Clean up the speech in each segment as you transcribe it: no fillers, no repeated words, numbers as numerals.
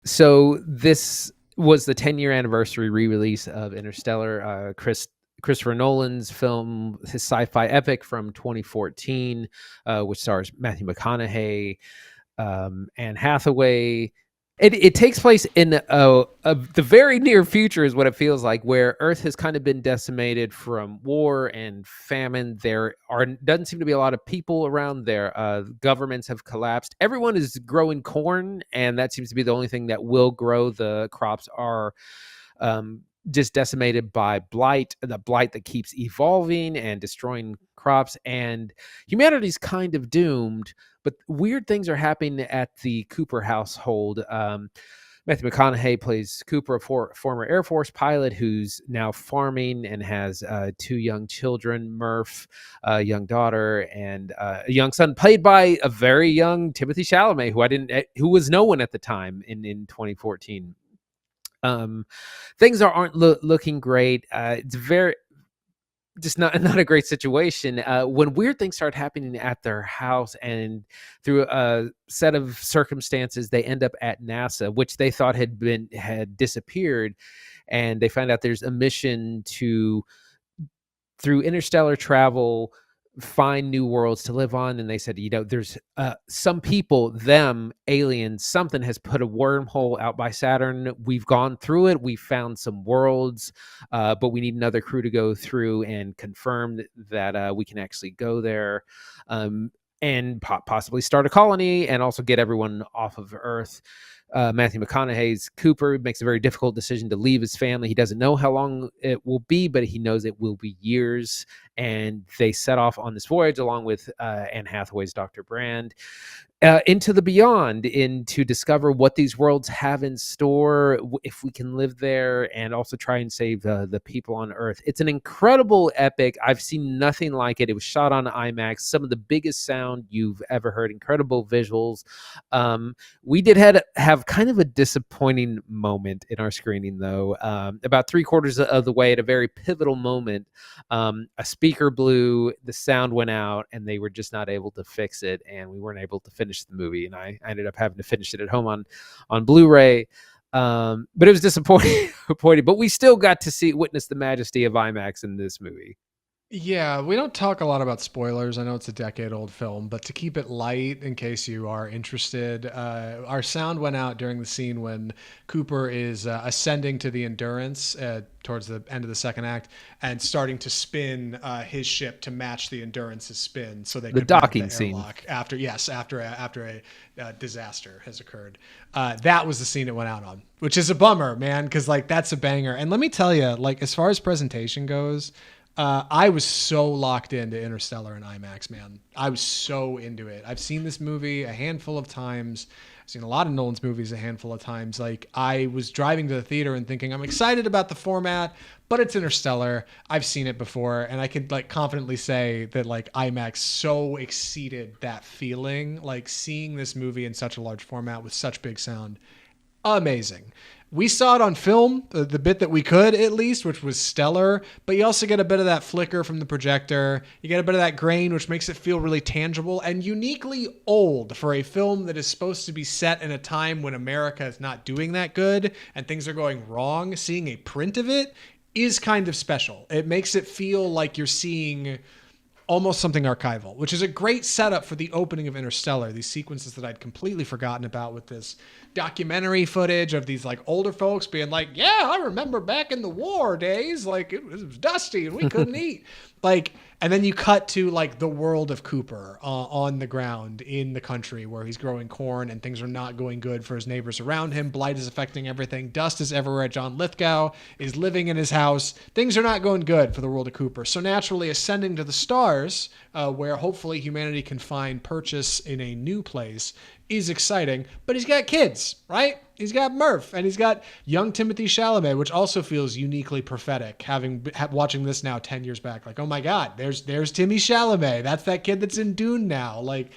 So this was the 10-year anniversary re-release of Interstellar, Christopher Nolan's film, his sci-fi epic from 2014, which stars Matthew McConaughey, Anne Hathaway. It takes place in the very near future, is what it feels like, where Earth has kind of been decimated from war and famine. There doesn't seem to be a lot of people around. There, governments have collapsed. Everyone is growing corn, and that seems to be the only thing that will grow. The crops are just decimated by blight, the blight that keeps evolving and destroying crops, and humanity's kind of doomed. But weird things are happening at the Cooper household. Matthew McConaughey plays Cooper, a former Air Force pilot who's now farming and has two young children, Murph, a young daughter, and a young son, played by a very young Timothy Chalamet, who was no one at the time in 2014. Things aren't looking great. It's very just not a great situation when weird things start happening at their house, and through a set of circumstances they end up at NASA, which they thought had disappeared, and they find out there's a mission to, through interstellar travel, find new worlds to live on. And they said, there's some people, them aliens, something has put a wormhole out by Saturn. We've gone through it, we found some worlds, but we need another crew to go through and confirm that we can actually go there, and possibly start a colony and also get everyone off of Earth. Matthew McConaughey's Cooper makes a very difficult decision to leave his family. He doesn't know how long it will be, but he knows it will be years. And they set off on this voyage along with Anne Hathaway's Dr. Brand into the beyond, to discover what these worlds have in store, if we can live there, and also try and save the people on Earth. It's an incredible epic. I've seen nothing like it. It was shot on IMAX, some of the biggest sound you've ever heard, incredible visuals. We did have kind of a disappointing moment in our screening, though. About 3/4 of the way, at a very pivotal moment, a speaker blew, the sound went out, and they were just not able to fix it, and we weren't able to finish the movie, and I ended up having to finish it at home on Blu-ray. But it was disappointing. But we still got to witness the majesty of IMAX in this movie. Yeah, we don't talk a lot about spoilers. I know it's a decade-old film, but to keep it light, in case you are interested, our sound went out during the scene when Cooper is ascending to the Endurance towards the end of the second act and starting to spin his ship to match the Endurance's spin, so they The could mount docking the scene. airlock after a disaster has occurred. That was the scene it went out on, which is a bummer, man, because like that's a banger. And let me tell you, like as far as presentation goes. I was so locked into Interstellar and IMAX, man. I was so into it. I've seen this movie a handful of times. I've seen a lot of Nolan's movies a handful of times. Like I was driving to the theater and thinking, I'm excited about the format, but it's Interstellar. I've seen it before, and I could like confidently say that like IMAX so exceeded that feeling. Like seeing this movie in such a large format with such big sound, amazing. We saw it on film, the bit that we could at least, which was stellar, but you also get a bit of that flicker from the projector. You get a bit of that grain, which makes it feel really tangible and uniquely old for a film that is supposed to be set in a time when America is not doing that good and things are going wrong. Seeing a print of it is kind of special. It makes it feel like you're seeing almost something archival, which is a great setup for the opening of Interstellar. These sequences that I'd completely forgotten about, with this documentary footage of these like older folks being like, yeah, I remember back in the war days, like it was dusty and we couldn't eat. Like, and then you cut to like the world of Cooper on the ground in the country where he's growing corn and things are not going good for his neighbors around him. Blight is affecting everything. Dust is everywhere. John Lithgow is living in his house. Things are not going good for the world of Cooper. So naturally ascending to the stars, where hopefully humanity can find purchase in a new place, is exciting. But he's got kids, right? He's got Murph, and he's got young Timothy Chalamet, which also feels uniquely prophetic. Watching this now 10 years back, like, oh my God, there's Timmy Chalamet. That's that kid that's in Dune now. Like,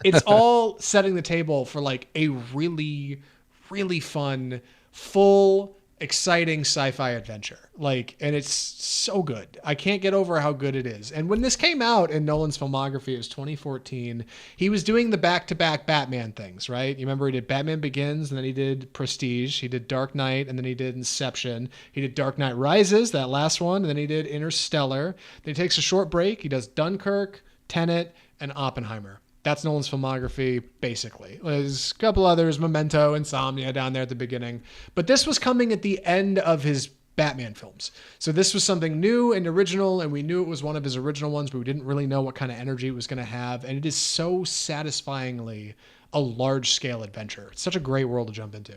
it's all setting the table for like a really, really fun, full exciting sci-fi adventure. Like, and it's so good. I can't get over how good it is. And when this came out in Nolan's filmography, it was 2014. He was doing the back-to-back Batman things, right? You remember he did Batman Begins, and then he did Prestige. He did Dark Knight, and then he did Inception. He did Dark Knight Rises, that last one, and then he did Interstellar. Then he takes a short break. He does Dunkirk, Tenet, and Oppenheimer. That's Nolan's filmography, basically. There's a couple others, Memento, Insomnia down there at the beginning. But this was coming at the end of his Batman films. So this was something new and original, and we knew it was one of his original ones, but we didn't really know what kind of energy it was going to have. And it is so satisfyingly a large-scale adventure. It's such a great world to jump into.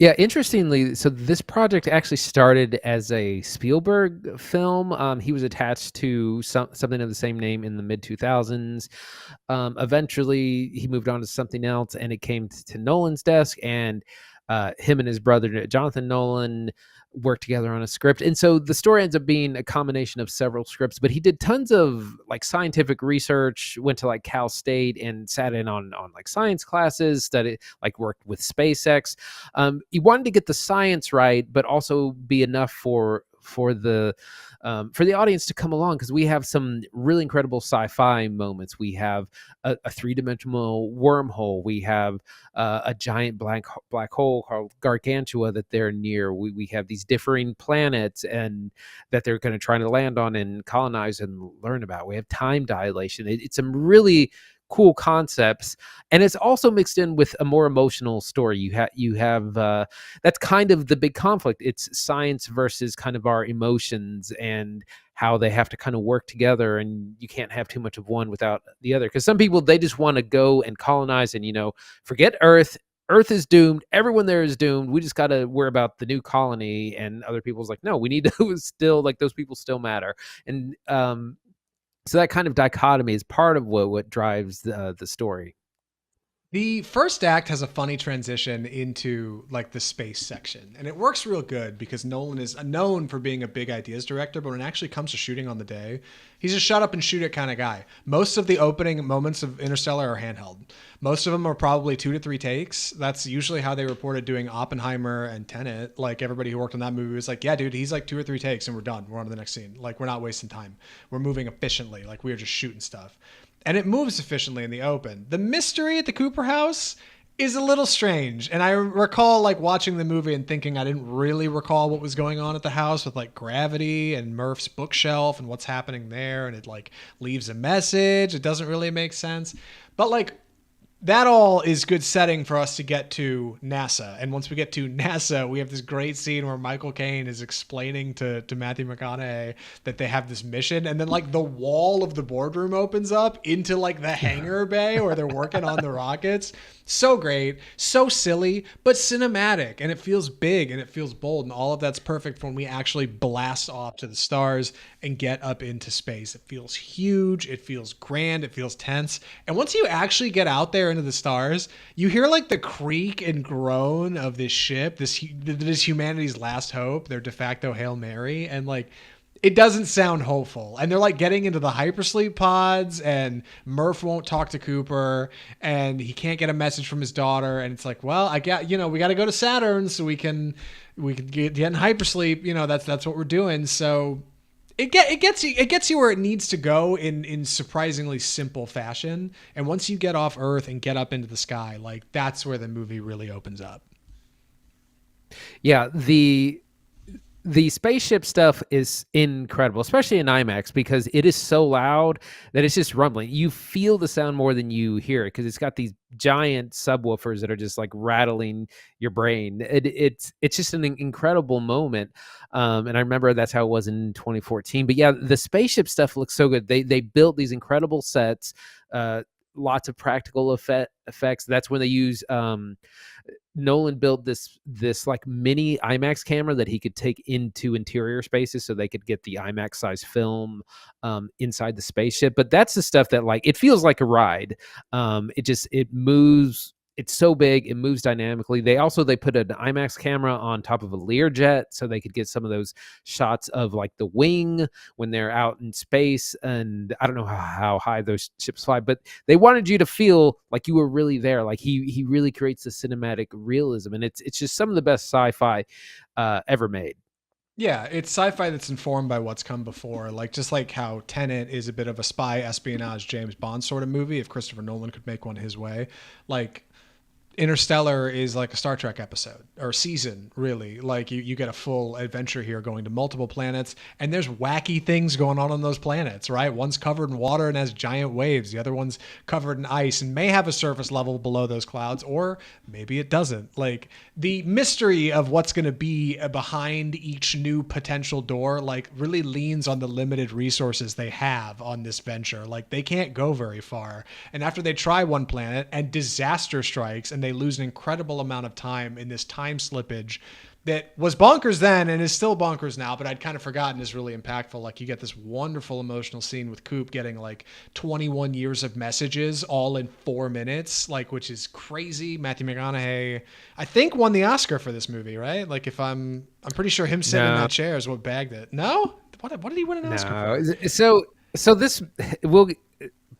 Yeah, interestingly, so this project actually started as a Spielberg film. He was attached to something of the same name in the mid 2000s. Eventually, he moved on to something else, and it came to Nolan's desk, and him and his brother Jonathan Nolan worked together on a script. And so the story ends up being a combination of several scripts, but he did tons of like scientific research, went to like Cal State and sat in on like science classes, studied, like worked with SpaceX. He wanted to get the science right, but also be enough for the audience to come along, because we have some really incredible sci-fi moments. We have a three-dimensional wormhole. We have a giant black hole called Gargantua that they're near. We have these differing planets and that they're going to try to land on and colonize and learn about. We have time dilation. It's some really cool concepts, and it's also mixed in with a more emotional story. You have that's kind of the big conflict. It's science versus kind of our emotions, and how they have to kind of work together, and you can't have too much of one without the other, because some people, they just want to go and colonize and forget Earth is doomed. Everyone there is doomed. We just got to worry about the new colony. And other people's like, no, we need to still, like, those people still matter. And so that kind of dichotomy is part of what drives the story. The first act has a funny transition into like the space section, and it works real good because Nolan is known for being a big ideas director, but when it actually comes to shooting on the day, he's a shut up and shoot it kind of guy. Most of the opening moments of Interstellar are handheld. Most of them are probably 2 to 3 takes. That's usually how they reported doing Oppenheimer and Tenet. Like, everybody who worked on that movie was like, yeah, dude, he's like 2 or 3 takes and we're done. We're on to the next scene. Like, we're not wasting time. We're moving efficiently. Like, we are just shooting stuff. And it moves efficiently in the open. The mystery at the Cooper house is a little strange. And I recall like watching the movie and thinking I didn't really recall what was going on at the house with like gravity and Murph's bookshelf and what's happening there. And it like leaves a message. It doesn't really make sense. But like, that all is good setting for us to get to NASA. And once we get to NASA, we have this great scene where Michael Caine is explaining to Matthew McConaughey that they have this mission. And then like the wall of the boardroom opens up into like the hangar bay where they're working on the rockets. So great, so silly, but cinematic. And it feels big and it feels bold. And all of that's perfect for when we actually blast off to the stars and get up into space. It feels huge. It feels grand. It feels tense. And once you actually get out there into the stars, you hear like the creak and groan of this ship. This is humanity's last hope, their de facto Hail Mary. And like, it doesn't sound hopeful. And they're like getting into the hypersleep pods, and Murph won't talk to Cooper, and he can't get a message from his daughter. And it's like, well, we got to go to Saturn so we can get in hypersleep. That's what we're doing. So it gets you where it needs to go in surprisingly simple fashion. And once you get off Earth and get up into the sky, like, that's where the movie really opens up. Yeah, the spaceship stuff is incredible, especially in IMAX, because it is so loud that it's just rumbling. You feel the sound more than you hear it, because it's got these giant subwoofers that are just like rattling your brain. It's just an incredible moment. And I remember that's how it was in 2014. But yeah, the spaceship stuff looks so good. They built these incredible sets, lots of practical effects. That's when they use Nolan built this like mini IMAX camera that he could take into interior spaces, so they could get the IMAX size film inside the spaceship. But that's the stuff that, like, it feels like a ride. It moves it's so big, it moves dynamically. They put an IMAX camera on top of a Learjet so they could get some of those shots of like the wing when they're out in space. And I don't know how high those ships fly, but they wanted you to feel like you were really there. Like he really creates the cinematic realism, and it's just some of the best sci-fi ever made. Yeah, it's sci-fi that's informed by what's come before. Like just like how Tenet is a bit of a spy espionage James Bond sort of movie, if Christopher Nolan could make one his way. Like Interstellar is like a Star Trek episode or season, really. Like you get a full adventure here going to multiple planets, and there's wacky things going on those planets, right? One's covered in water and has giant waves. The other one's covered in ice and may have a surface level below those clouds, or maybe it doesn't. Like the mystery of what's going to be behind each new potential door, like really leans on the limited resources they have on this venture. Like they can't go very far. And after they try one planet and disaster strikes and they lose an incredible amount of time in this time slippage that was bonkers then and is still bonkers now, but I'd kind of forgotten is really impactful. Like you get this wonderful emotional scene with Coop getting like 21 years of messages all in 4 minutes, like, which is crazy. Matthew McConaughey, I think, won the Oscar for this movie, right? Like if I'm pretty sure him sitting in No, that chair is what bagged it. No? What did he win an Oscar for? no. So this will.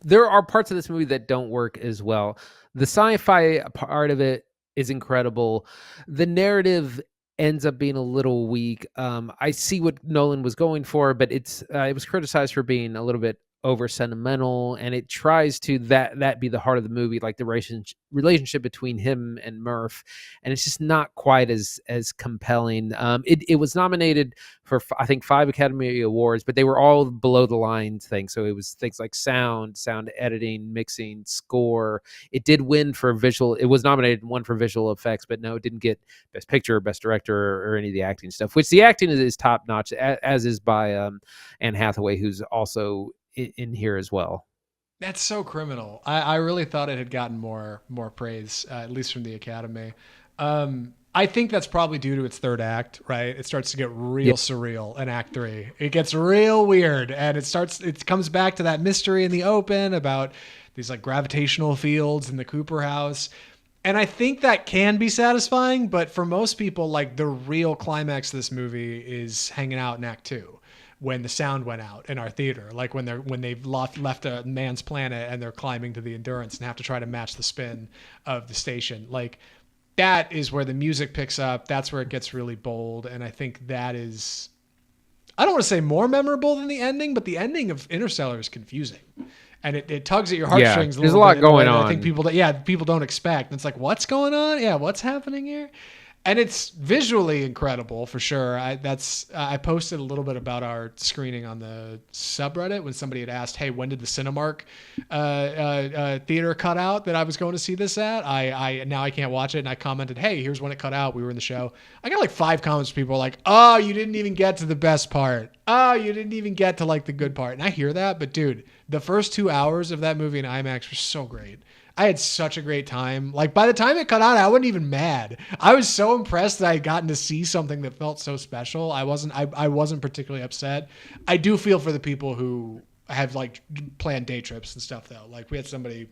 There are parts of this movie that don't work as well. The sci-fi part of it is incredible. The narrative ends up being a little weak. I see what Nolan was going for, but it was criticized for being a little bit over sentimental, and it tries to that be the heart of the movie, like the relationship between him and Murph, and it's just not quite as compelling. It was nominated for I think 5 Academy Awards, but they were all below the line things. So it was things like sound editing, mixing, score. It did win for visual. It was nominated and won for visual effects, but no, it didn't get best picture, best director, or any of the acting stuff. Which the acting is top notch, as is by Anne Hathaway, who's also in here as well. That's so criminal. I really thought it had gotten more praise, at least from the Academy. I think that's probably due to its third act, right? It starts to get real Yeah, surreal in Act 3. It gets real weird, and it comes back to that mystery in the open about these like gravitational fields in the Cooper house. And I think that can be satisfying, but for most people, like the real climax of this movie is hanging out in Act 2 when the sound went out in our theater, like when they've left a man's planet and they're climbing to the Endurance and have to try to match the spin of the station. Like that is where the music picks up. That's where it gets really bold. And I think that is, I don't want to say more memorable than the ending, but the ending of Interstellar is confusing. And it tugs at your yeah. heartstrings a There's a little lot bit in a way going that I think on. people don't expect. And it's like, what's going on? Yeah, what's happening here? And it's visually incredible for sure. I posted a little bit about our screening on the subreddit when somebody had asked, "Hey, when did the Cinemark theater cut out that I was going to see this at?" I now I can't watch it, and I commented, "Hey, here's when it cut out. We were in the show." I got like 5 comments. People were like, "Oh, you didn't even get to the best part. Oh, you didn't even get to like the good part." And I hear that, but dude, the first 2 hours of that movie in IMAX were so great. I had such a great time. Like by the time it cut out, I wasn't even mad. I was so impressed that I had gotten to see something that felt so special. I wasn't particularly upset. I do feel for the people who have like planned day trips and stuff though. Like we had somebody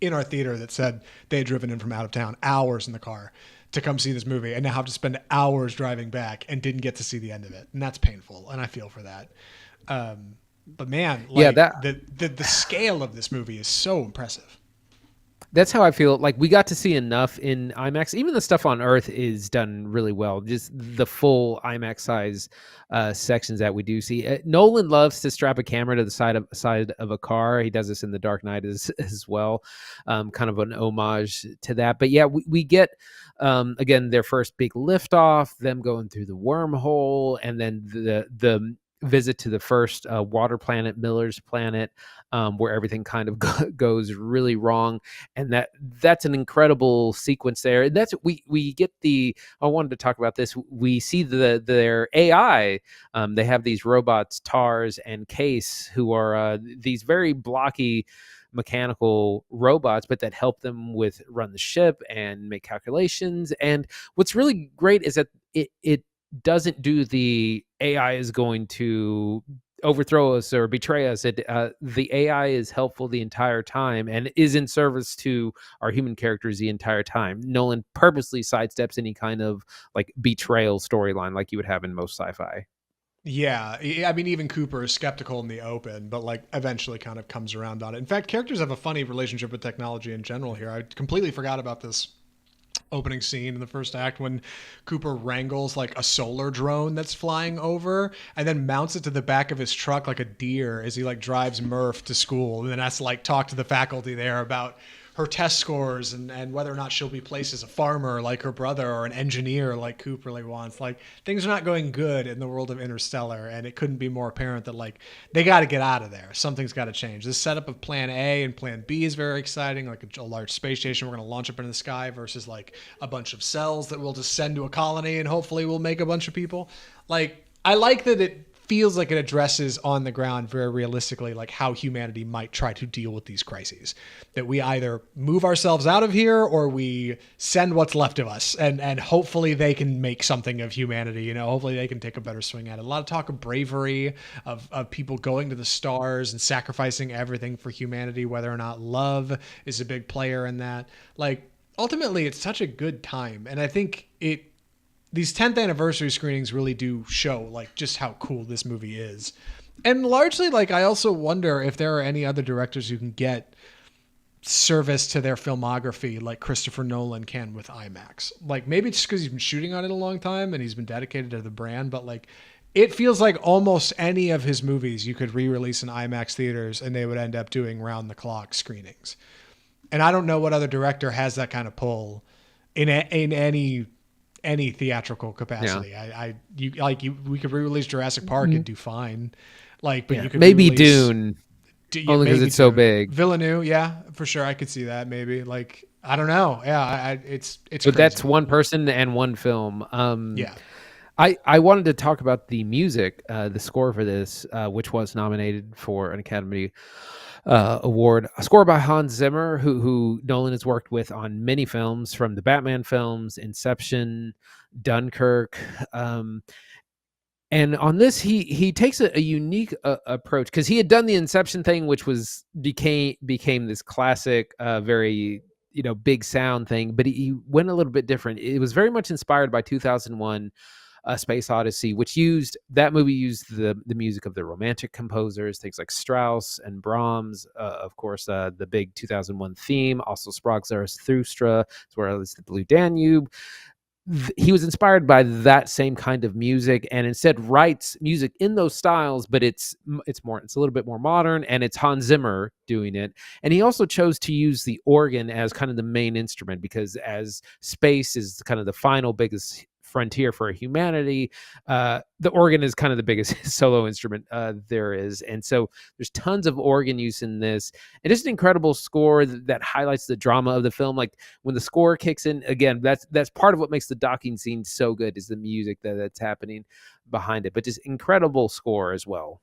in our theater that said they had driven in from out of town, hours in the car to come see this movie, and now have to spend hours driving back and didn't get to see the end of it. And that's painful. And I feel for that. But man, Yeah, like the scale of this movie is so impressive. that's how I feel. Like we got to see enough in IMAX. Even the stuff on Earth is done really well. Just the full IMAX size sections that we do see. Nolan loves to strap a camera to the side of a car. He does this in The Dark Knight as well, kind of an homage to that. But yeah, we get again their first big liftoff, them going through the wormhole, and then the visit to the first water planet, Miller's planet, where everything kind of goes really wrong, and that's an incredible sequence there. And that's we get the. I wanted to talk about this. We see their AI. They have these robots, Tars and Case, who are these very blocky mechanical robots, but that help them with run the ship and make calculations. And what's really great is that it doesn't do the AI is going to overthrow us or betray us. The AI is helpful the entire time and is in service to our human characters the entire time. Nolan purposely sidesteps any kind of like betrayal storyline like you would have in most sci-fi. Yeah, I mean, even Cooper is skeptical in the open, but like eventually kind of comes around on it. In fact, characters have a funny relationship with technology in general here. I completely forgot about this opening scene in the first act when Cooper wrangles like a solar drone that's flying over and then mounts it to the back of his truck like a deer as he like drives Murph to school, and then has to like talk to the faculty there about her test scores and whether or not she'll be placed as a farmer like her brother or an engineer like Coop really wants. Like, things are not going good in the world of Interstellar, and it couldn't be more apparent that like they got to get out of there. Something's got to change. This setup of plan A and plan B is very exciting, like a large space station we're going to launch up into the sky versus like a bunch of cells that we'll just send to a colony and hopefully we'll make a bunch of people. Like, I like that it feels like it addresses on the ground very realistically like how humanity might try to deal with these crises, that we either move ourselves out of here or we send what's left of us, and hopefully they can make something of humanity, you know, hopefully they can take a better swing at it. A lot of talk of bravery, of people going to the stars and sacrificing everything for humanity, whether or not love is a big player in that. Like, ultimately it's such a good time, and I think these 10th anniversary screenings really do show like just how cool this movie is. And largely, like, I also wonder if there are any other directors who can get service to their filmography like Christopher Nolan can with IMAX. Like, maybe it's just because he's been shooting on it a long time and he's been dedicated to the brand, but like, it feels like almost any of his movies you could re-release in IMAX theaters and they would end up doing round the clock screenings. And I don't know what other director has that kind of pull in any theatrical capacity. Yeah. We could re-release Jurassic Park and do fine. Like, but you could maybe re-release Dune, only because it's so big. Villeneuve, yeah, for sure, I could see that. Maybe, like, I don't know. Yeah, it's. But crazy. That's one person and one film. Yeah. I wanted to talk about the music, the score for this, which was nominated for an Academy Award. A score by Hans Zimmer, who Nolan has worked with on many films, from the Batman films, Inception, Dunkirk. And on this, he takes a unique approach, because he had done the Inception thing, which became this classic, very big sound thing. But he went a little bit different. It was very much inspired by 2001. Space Odyssey, which used the music of the Romantic composers, things like Strauss and Brahms, of course, the big 2001 theme, also Sprague Zarathustra, as well as the Blue Danube. He was inspired by that same kind of music, and instead writes music in those styles, but it's a little bit more modern, and it's Hans Zimmer doing it. And he also chose to use the organ as kind of the main instrument, because as space is kind of the final biggest frontier for humanity, the organ is kind of the biggest solo instrument there is. And so there's tons of organ use in this, and it's an incredible score that highlights the drama of the film. Like, when the score kicks in again, that's part of what makes the docking scene so good, is the music that's happening behind it. But just incredible score as well.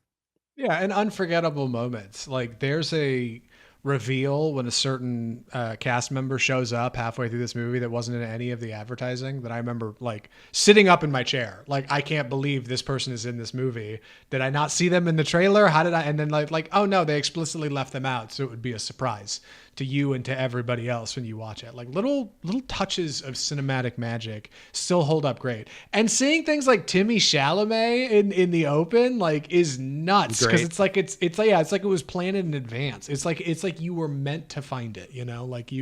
Yeah, and unforgettable moments. Like, there's a reveal when a certain cast member shows up halfway through this movie that wasn't in any of the advertising, that I remember like sitting up in my chair, like, I can't believe this person is in this movie. Did I not see them in the trailer? How did I? And then like oh no, they explicitly left them out, so it would be a surprise to you and to everybody else when you watch it. Like, little touches of cinematic magic still hold up great. And seeing things like Timmy Chalamet in the open, like, is nuts, because it's like it was planned in advance. It's like you were meant to find it, you know, like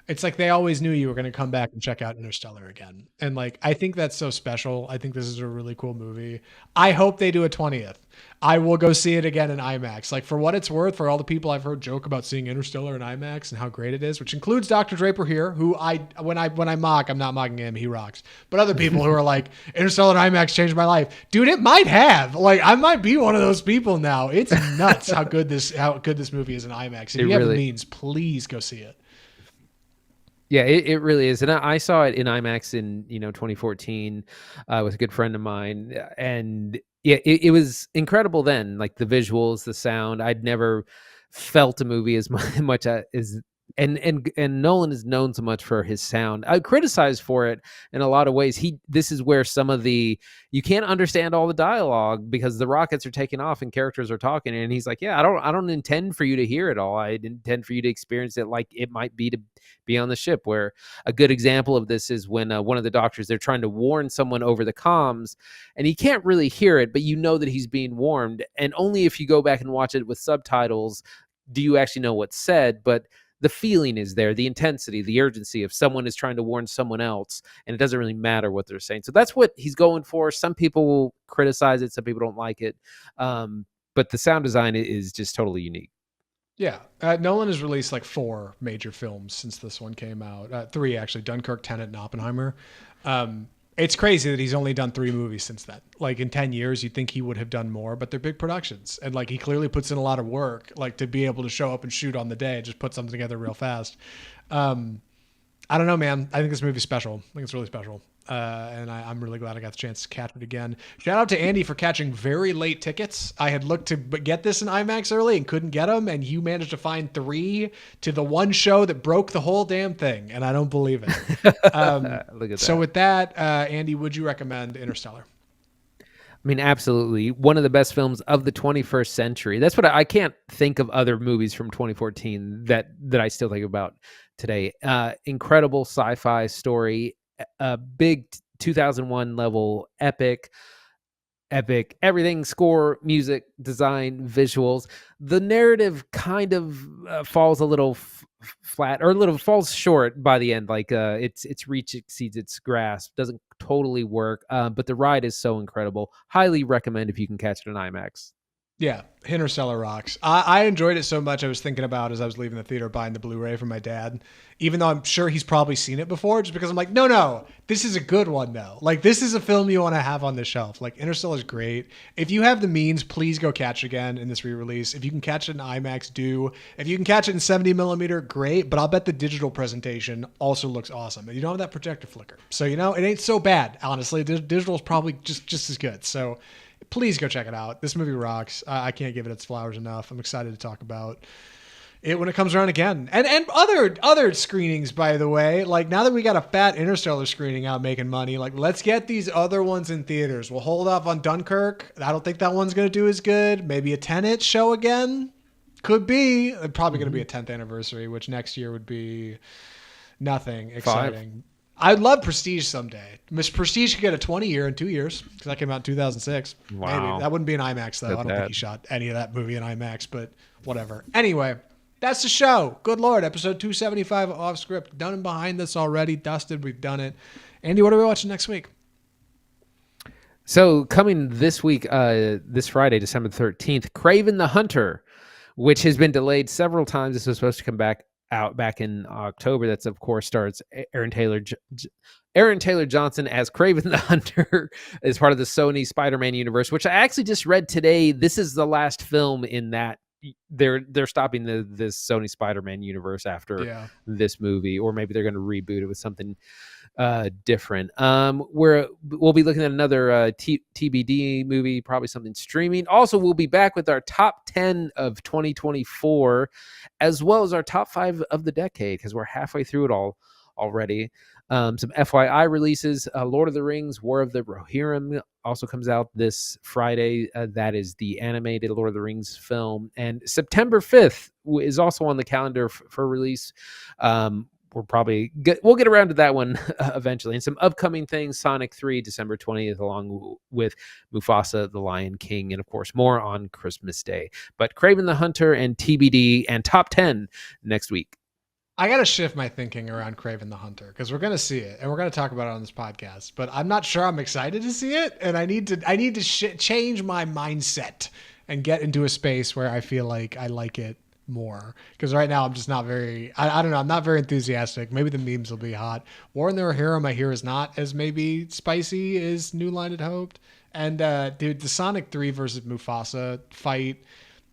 it's like they always knew you were going to come back and check out Interstellar again. And like, I think that's so special. I think this is a really cool movie. I hope they do a 20th. I will go see it again in IMAX. Like, for what it's worth, for all the people I've heard joke about seeing Interstellar in IMAX and how great it is, which includes Dr. Draper here, who when I mock, I'm not mocking him, he rocks. But other people who are like, Interstellar in IMAX changed my life. Dude, it might have. Like, I might be one of those people now. It's nuts how good this movie is in IMAX. If you have the means, please go see it. Yeah, it really is. And I saw it in IMAX in 2014 with a good friend of mine. And yeah, it was incredible then. Like, the visuals, the sound. I'd never felt a movie as much as And Nolan is known so much for his sound. I criticize for it in a lot of ways. This is where some of the you can't understand all the dialogue because the rockets are taking off and characters are talking, and he's like, "Yeah, I don't intend for you to hear it all. I intend for you to experience it like it might be to be on the ship." Where a good example of this is when one of the doctors they're trying to warn someone over the comms, and he can't really hear it, but you know that he's being warned, and only if you go back and watch it with subtitles do you actually know what's said, but the feeling is there, the intensity, the urgency of someone is trying to warn someone else, and it doesn't really matter what they're saying. So that's what he's going for. Some people will criticize it, some people don't like it, but the sound design is just totally unique. Yeah, Nolan has released like 4 major films since this one came out. 3 actually: Dunkirk, Tenet, and Oppenheimer. It's crazy that he's only done 3 movies since then. Like in 10 years, you'd think he would have done more, but they're big productions. And like he clearly puts in a lot of work, like to be able to show up and shoot on the day, just put something together real fast. I don't know, man. I think this movie's special. I think it's really special. And I'm really glad I got the chance to catch it again. Shout out to Andy for catching very late tickets. I had looked to get this in IMAX early and couldn't get them, and you managed to find 3 to the one show that broke the whole damn thing, and I don't believe it. Look at So that. with that, Andy, would you recommend Interstellar? I mean, absolutely. One of the best films of the 21st century. That's what I can't think of other movies from 2014 that I still think about today. Incredible sci-fi story, a big 2001 level epic everything, score, music, design, visuals. The narrative kind of falls a little flat, or a little falls short by the end. Like its reach exceeds its grasp, doesn't totally work, but the ride is so incredible. Highly recommend if you can catch it in IMAX. Yeah, Interstellar rocks. I enjoyed it so much. I was thinking about as I was leaving the theater buying the Blu-ray from my dad, even though I'm sure he's probably seen it before, just because I'm like, no, this is a good one though. Like this is a film you want to have on the shelf. Like Interstellar is great. If you have the means, please go catch it again in this re-release. If you can catch it in IMAX, do. If you can catch it in 70 millimeter, great. But I'll bet the digital presentation also looks awesome, and you don't have that projector flicker, so you know it ain't so bad. Honestly, digital is probably just as good. So please go check it out. This movie rocks. I can't give it its flowers enough. I'm excited to talk about it when it comes around again. And other screenings, by the way. Like now that we got a fat Interstellar screening out making money, like let's get these other ones in theaters. We'll hold off on Dunkirk. I don't think that one's going to do as good. Maybe a Tenet show again. Could be. Probably going to be a 10th anniversary, which next year would be nothing exciting. 5. I'd love Prestige someday. Miss Prestige could get a 20-year in 2 years because that came out in 2006. Wow. Maybe. That wouldn't be an IMAX, though. I don't think he shot any of that movie in IMAX, but whatever. Anyway, that's the show. Good Lord. Episode 275 of Off Script. Done and behind this already. Dusted. We've done it. Andy, what are we watching next week? So coming this week, this Friday, December 13th, Kraven the Hunter, which has been delayed several times. This was supposed to come back in October. That's of course stars Aaron Taylor Johnson as Kraven the Hunter as part of the Sony Spider-Man universe, which I actually just read today. This is the last film in that. They're stopping this Sony Spider-Man universe after this movie, or maybe they're going to reboot it with something different. We'll be looking at another TBD movie, probably something streaming. Also, we'll be back with our top 10 of 2024, as well as our top 5 of the decade, because we're halfway through it all already. Some FYI releases: Lord of the Rings, War of the Rohirrim also comes out this Friday. That is the animated Lord of the Rings film. And September 5th is also on the calendar for release. We'll get around to that one eventually. And some upcoming things: Sonic 3, December 20th, along with Mufasa, the Lion King, and of course more on Christmas Day. But Kraven the Hunter and TBD and top 10 next week. I got to shift my thinking around Kraven the Hunter because we're going to see it and we're going to talk about it on this podcast, but I'm not sure I'm excited to see it. And I need to change my mindset and get into a space where I feel like I like it more. Because right now I'm just not very, I don't know. I'm not very enthusiastic. Maybe the memes will be hot. War in the Rohirrim, I hear, is not as maybe spicy as New Line had hoped. And dude, the Sonic 3 versus Mufasa fight,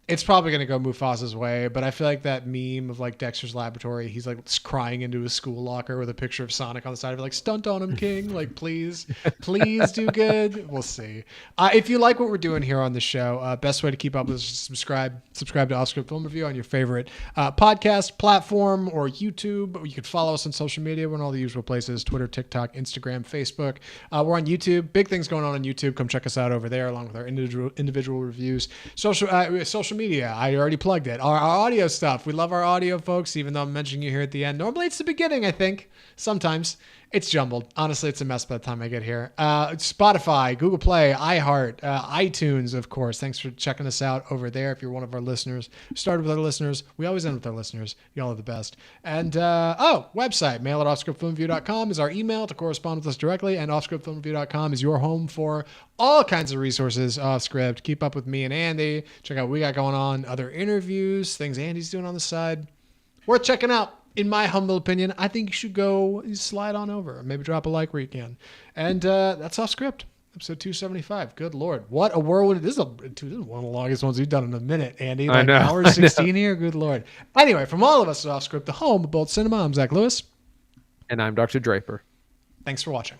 It's probably going to go Mufasa's way, but I feel like that meme of like Dexter's Laboratory, he's like crying into his school locker with a picture of Sonic on the side of it, like, stunt on him, King. Like, please do good. We'll see. If you like what we're doing here on the show, best way to keep up with us is subscribe to Off Script Film Review on your favorite podcast platform or YouTube. You could follow us on social media. We're in all the usual places: Twitter, TikTok, Instagram, Facebook. We're on YouTube. Big things going on YouTube. Come check us out over there, along with our individual reviews. Social media, I already plugged it. Our audio stuff. We love our audio, folks, even though I'm mentioning you here at the end. Normally it's the beginning, I think. Sometimes. It's jumbled. Honestly, it's a mess by the time I get here. Spotify, Google Play, iHeart, iTunes, of course. Thanks for checking us out over there. If you're one of our listeners, we started with our listeners. We always end with our listeners. Y'all are the best. And, website, mail at offscriptfilmreview.com is our email to correspond with us directly. And offscriptfilmreview.com is your home for all kinds of resources off script. Keep up with me and Andy. Check out what we got going on. Other interviews, things Andy's doing on the side. Worth checking out. In my humble opinion, I think you should go slide on over. Maybe drop a like where you can. And that's Off Script, episode 275. Good Lord. What a whirlwind. This is one of the longest ones we've done in a minute, Andy. Like, I know. Hour 16 here. Good Lord. Anyway, from all of us at Off Script, the home of both cinema, I'm Zach Lewis. And I'm Dr. Draper. Thanks for watching.